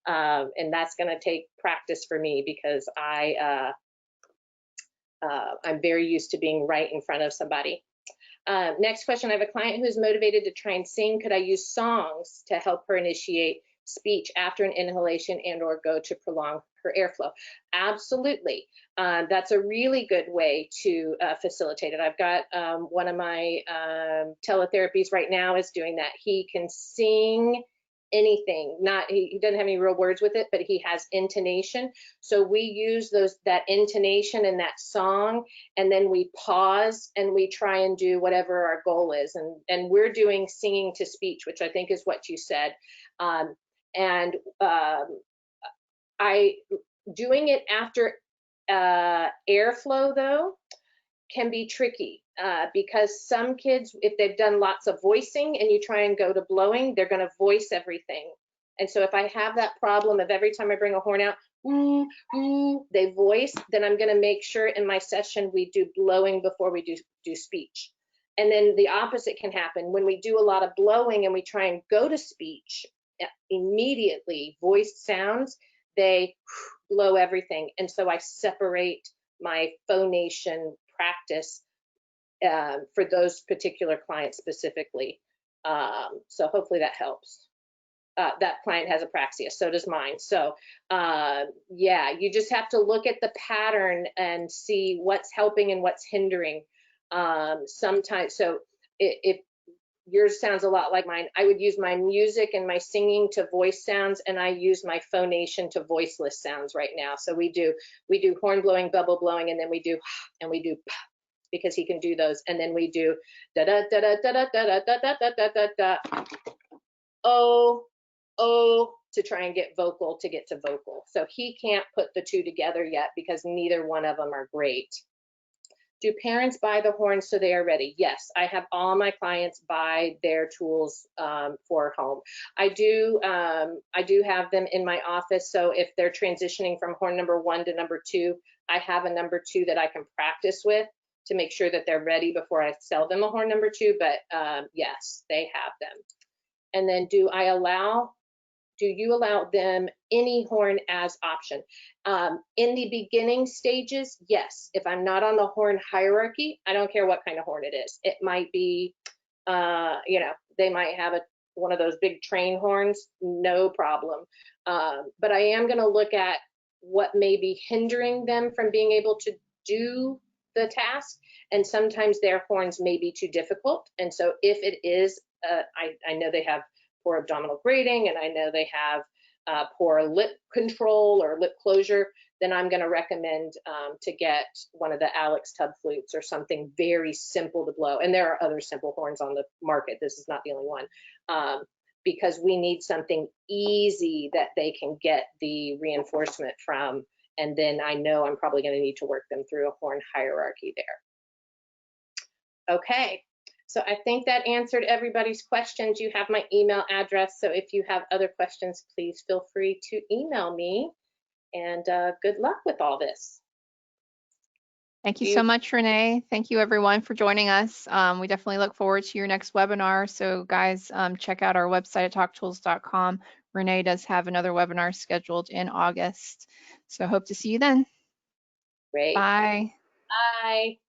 S2: And that's going to take practice for me because I'm very used to being right in front of somebody. Next question, I have a client who's motivated to try and sing. Could I use songs to help her initiate speech after an inhalation and or go to prolong her airflow? Absolutely. That's a really good way to facilitate it. I've got one of my teletherapies right now is doing that. He can sing anything, he doesn't have any real words with it, but he has intonation. So we use that intonation and that song, and then we pause and we try and do whatever our goal is. And we're doing singing to speech, which I think is what you said. I doing it after airflow though can be tricky because some kids, if they've done lots of voicing and you try and go to blowing, they're going to voice everything. And so if I have that problem of every time I bring a horn out, they voice, then I'm going to make sure in my session we do blowing before we do speech. And then the opposite can happen when we do a lot of blowing and we try and go to speech immediately. Voiced sounds, they blow everything. And so I separate my phonation practice for those particular clients specifically. So hopefully that helps. That client has apraxia, so does mine. So yeah, you just have to look at the pattern and see what's helping and what's hindering. Sometimes, so if yours sounds a lot like mine, I would use my music and my singing to voice sounds, and I use my phonation to voiceless sounds right now. So we do horn blowing, bubble blowing, and then we do because he can do those, and then we do da da da da da da da da da da da da oh to try and get vocal to get to vocal. So he can't put the two together yet because neither one of them are great. Do parents buy the horns so they are ready? Yes, I have all my clients buy their tools for home. I do have them in my office. So if they're transitioning from horn number 1 to number 2, I have a number 2 that I can practice with to make sure that they're ready before I sell them a horn number 2. But yes, they have them. And then do you allow them any horn as option? In the beginning stages, yes. If I'm not on the horn hierarchy, I don't care what kind of horn it is. It might be, they might have one of those big train horns, no problem. But I am going to look at what may be hindering them from being able to do the task. And sometimes their horns may be too difficult. And so if it is, I know they have poor abdominal grading, and I know they have poor lip control or lip closure, then I'm going to recommend to get one of the Alex tub flutes or something very simple to blow. And there are other simple horns on the market. This is not the only one, because we need something easy that they can get the reinforcement from. And then I know I'm probably going to need to work them through a horn hierarchy there. Okay. So I think that answered everybody's questions. You have my email address. So if you have other questions, please feel free to email me. And good luck with all this.
S1: Thank you so much, Renee. Thank you everyone for joining us. We definitely look forward to your next webinar. So guys, check out our website at talktools.com. Renee does have another webinar scheduled in August. So hope to see you then.
S2: Great.
S1: Bye.
S2: Bye.